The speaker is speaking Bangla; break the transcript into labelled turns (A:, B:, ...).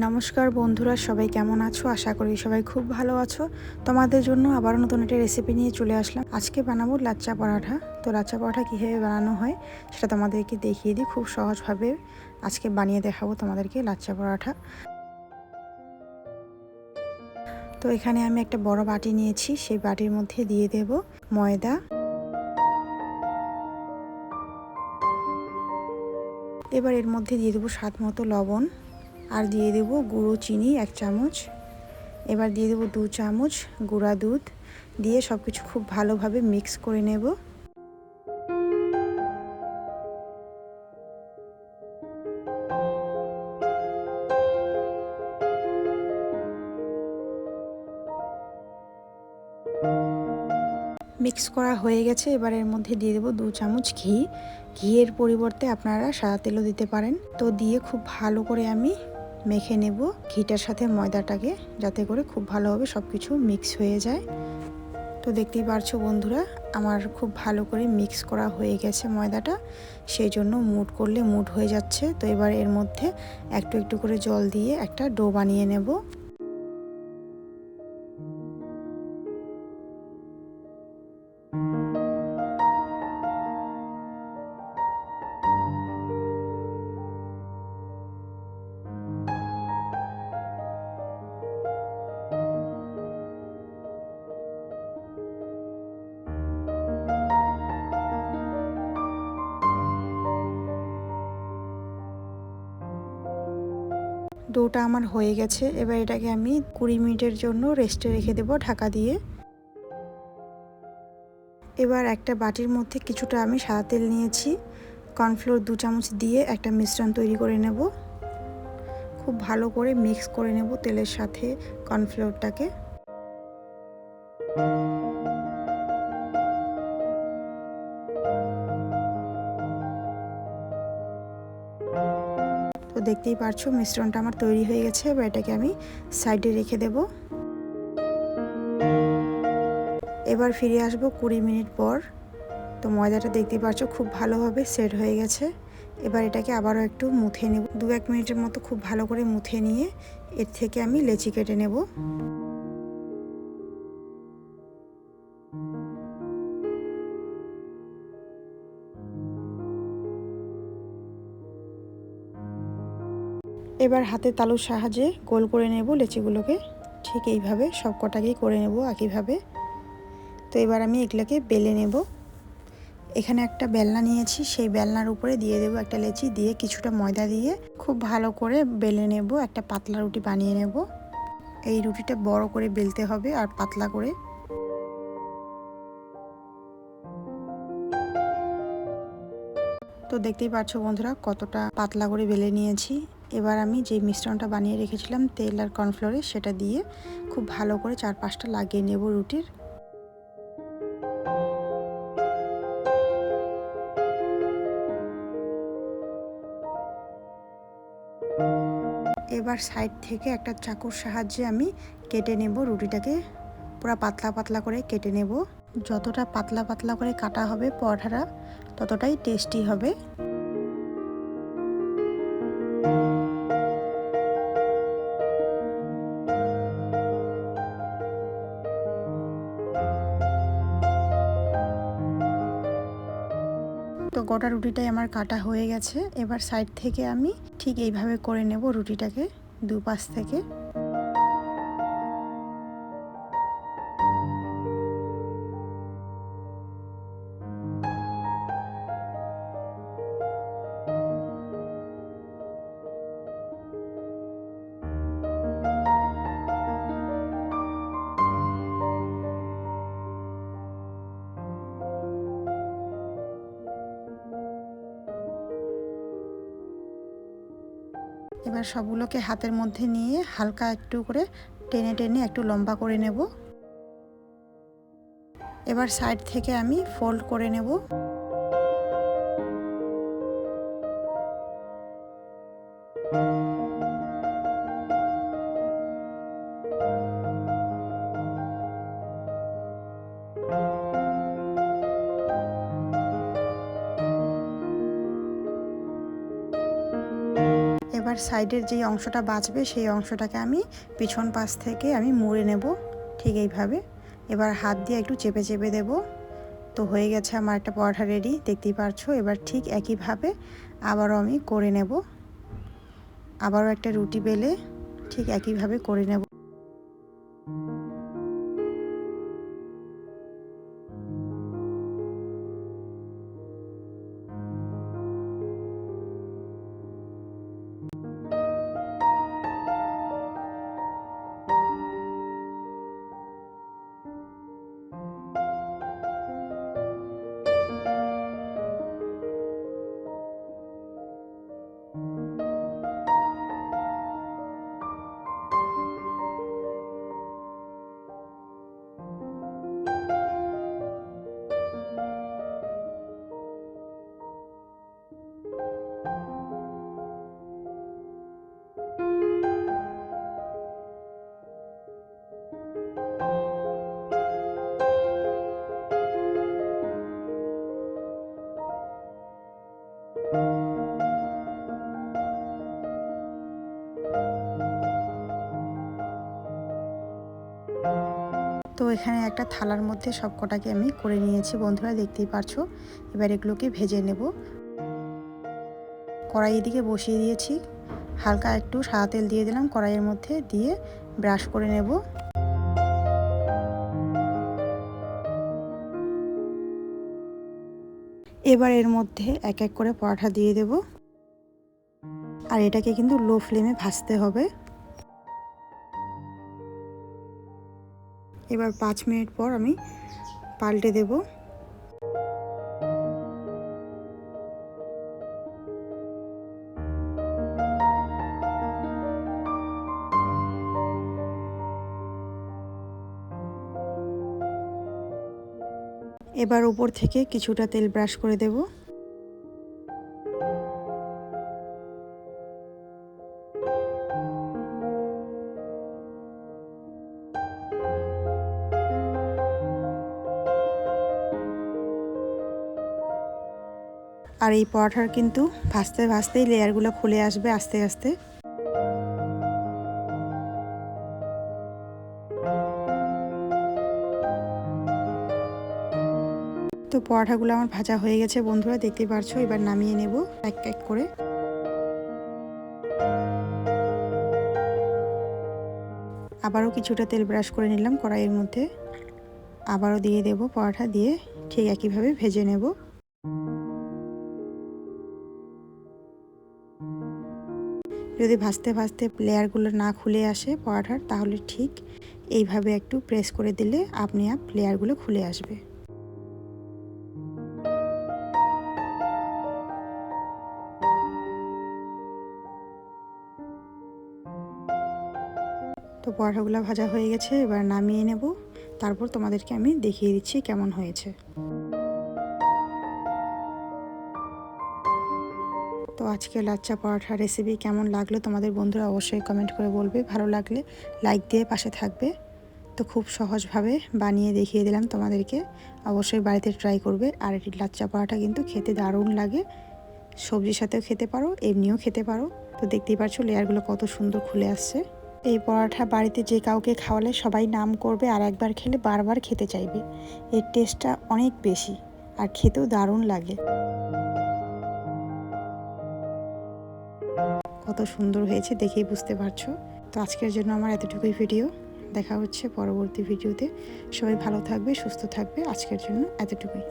A: নমস্কার বন্ধুরা, সবাই কেমন আছো? আশা করি সবাই খুব ভালো আছো। তোমাদের জন্য আবার নতুন একটা রেসিপি নিয়ে চলে আসলাম। আজকে বানাবো লাচ্চা পরাঠা। তো লাচ্চা পরাঠা কীভাবে বানানো হয় সেটা তোমাদেরকে দেখিয়ে দিই। খুব সহজভাবে আজকে বানিয়ে দেখাবো তোমাদেরকে লাচ্চা পরাঠা। তো এখানে আমি একটা বড় বাটি নিয়েছি, সেই বাটির মধ্যে দিয়ে দেব ময়দা, এবার এর মধ্যে দিয়ে দেবো স্বাদ মতো লবণ, আর দিয়ে দেব গুঁড়ো চিনি 1 চামচ। এবার দিয়ে দেবো 2 চামচ গুঁড়া দুধ, দিয়ে সব কিছু খুব ভালোভাবে মিক্স করে নেব। মিক্স করা হয়ে গেছে। এবার এর মধ্যে দিয়ে দেবো 2 চামচ ঘি। ঘিয়ের পরিবর্তে আপনারা সাদা তেলও দিতে পারেন। তো দিয়ে খুব ভালো করে আমি মেখে নেব ঘিটার সাথে ময়দাটাকে, যাতে করে খুব ভালোভাবে সব কিছু মিক্স হয়ে যায়। তো দেখতেই পারছো বন্ধুরা, আমার খুব ভালো করে মিক্স করা হয়ে গেছে ময়দাটা, সেই জন্য মুড করলে মুড হয়ে যাচ্ছে। তো এবার এর মধ্যে একটু একটু করে জল দিয়ে একটা ডো বানিয়ে নেব। ডোটা আমার হয়ে গেছে। এবার এটাকে আমি 20 মিনিটের জন্য রেস্টে রেখে দেব ঢাকা দিয়ে। এবার একটা বাটির মধ্যে কিছুটা আমি সাদা তেল নিয়েছি, কর্নফ্লোর 2 চামচ দিয়ে একটা মিশ্রণ তৈরি করে নেব। খুব ভালো করে মিক্স করে নেব তেলের সাথে কর্নফ্লোরটাকে। তো দেখতেই পারছো মিশ্রণটা আমার তৈরি হয়ে গেছে। এবার এটাকে আমি সাইডে রেখে দেব। এবার ফিরে আসব 20 মিনিট পর। তো ময়দাটা দেখতেই পাচ্ছ খুব ভালোভাবে সেট হয়ে গেছে। এবার এটাকে আবারও একটু মুথে নেব, 2-1 মিনিটের মতো খুব ভালো করে মুথে নিয়ে এর থেকে আমি লেচি কেটে নেব। এবার হাতে তালুর সাহায্যে গোল করে নেব লেচিগুলোকে। ঠিক এইভাবে সব কটাকেই করে নেব একইভাবে। তো এবার আমি এগুলোকে বেলে নেব। এখানে একটা বেলনা নিয়েছি, সেই বেলনার উপরে দিয়ে দেব একটা লেচি, দিয়ে কিছুটা ময়দা দিয়ে খুব ভালো করে বেলে নেব। একটা পাতলা রুটি বানিয়ে নেব। এই রুটিটা বড় করে বেলতে হবে আর পাতলা করে। তো দেখতেই পাচ্ছ বন্ধুরা কতটা পাতলা করে বেলে নিয়েছি। এবার আমি যে মিশ্রণটা বানিয়ে রেখেছিলাম তেল আর কর্নফ্লোরে, সেটা দিয়ে খুব ভালো করে 4-5টা লাগিয়ে নেব রুটির। এবার সাইড থেকে একটা চাকুর সাহায্যে আমি কেটে নেব রুটিটাকে, পুরো পাতলা পাতলা করে কেটে নেব। যতটা পাতলা পাতলা করে কাটা হবে পরোটাটা ততটাই টেস্টি হবে। তো গোটা রুটিটাই আমার কাটা হয়ে গেছে। এবার সাইড থেকে আমি ঠিক এইভাবে করে নেব রুটিটাকে দুপাশ থেকে। এবার সবগুলোকে হাতের মধ্যে নিয়ে হালকা একটু করে টেনে টেনে একটু লম্বা করে নেব। এবার সাইড থেকে আমি ফোল্ড করে নেব। এবার সাইডের যেই অংশটা বাঁচবে সেই অংশটাকে আমি পিছন পাশ থেকে আমি মুড়ে নেব ঠিক এইভাবে। এবার হাত দিয়ে একটু চেপে চেপে দেব। তো হয়ে গেছে আমার একটা পরোটা রেডি, দেখতেই পারছো। এবার ঠিক একইভাবে আবারও আমি করে নেব, আবারও একটা রুটি বেলে ঠিক একইভাবে করে নেব। তো এখানে একটা থালার মধ্যে সব কটাকে আমি করে নিয়েছি বন্ধুরা, দেখতেই পারছো। এবার এগুলোকে ভেজে নেব। কড়াই দিকে বসিয়ে দিয়েছি, হালকা একটু সাদা তেল দিয়ে দিলাম কড়াইয়ের মধ্যে, দিয়ে ব্রাশ করে নেব। এবার এর মধ্যে এক এক করে পরোটা দিয়ে দেব, আর এটাকে কিন্তু লো ফ্লেমে ভাজতে হবে। এবার 5 মিনিট পর আমি পাল্টে দেব। এবার উপর থেকে কিছুটা তেল ব্রাশ করে দেব। আর এই পরোটার কিন্তু ভাজতে ভাজতেই লেয়ারগুলো খুলে আসবে আস্তে আস্তে। তো পরোটাগুলো আমার ভাজা হয়ে গেছে বন্ধুরা, দেখতে পারছো। এবার নামিয়ে নেব এক এক করে। আবারও কিছুটা তেল ব্রাশ করে নিলাম কড়াইয়ের মধ্যে, আবারও দিয়ে দেব পরোটা, দিয়ে ঠিক একইভাবে ভেজে নেব। যদি ভাজতে ভাজতে লেয়ারগুলো না খুলে আসে পরোটার, তাহলে ঠিক এইভাবে একটু প্রেস করে দিলে আপনি লেয়ারগুলো খুলে আসবে। তো পরোটাগুলো ভাজা হয়ে গেছে, এবার নামিয়ে নেব। তারপর তোমাদেরকে আমি দেখিয়ে দিচ্ছি কেমন হয়েছে। তো আজকে লাচ্চা পরোটা রেসিপি কেমন লাগলো তোমাদের বন্ধুরা অবশ্যই কমেন্ট করে বলবে। ভালো লাগলে লাইক দিয়ে পাশে থাকবে। তো খুব সহজভাবে বানিয়ে দেখিয়ে দিলাম তোমাদেরকে, অবশ্যই বাড়িতে ট্রাই করবে। আর এটি লাচ্চা পরোটা কিন্তু খেতে দারুণ লাগে, সবজির সাথেও খেতে পারো, এমনিও খেতে পারো। তো দেখতেই পাচ্ছ লেয়ারগুলো কত সুন্দর খুলে আসছে। এই পরোটা বাড়িতে যে কাউকে খাওয়ালে সবাই নাম করবে, আর একবার খেলে বারবার খেতে চাইবে। এর টেস্টটা অনেক বেশি আর খেতেও দারুণ লাগে। কত সুন্দর হয়েছে দেখেই বুঝতে পারছো। তো আজকের জন্য আমার এতটুকুই ভিডিও, দেখা হচ্ছে পরবর্তী ভিডিওতে। সবাই ভালো থাকবে, সুস্থ থাকবে। আজকের জন্য এতটুকুই।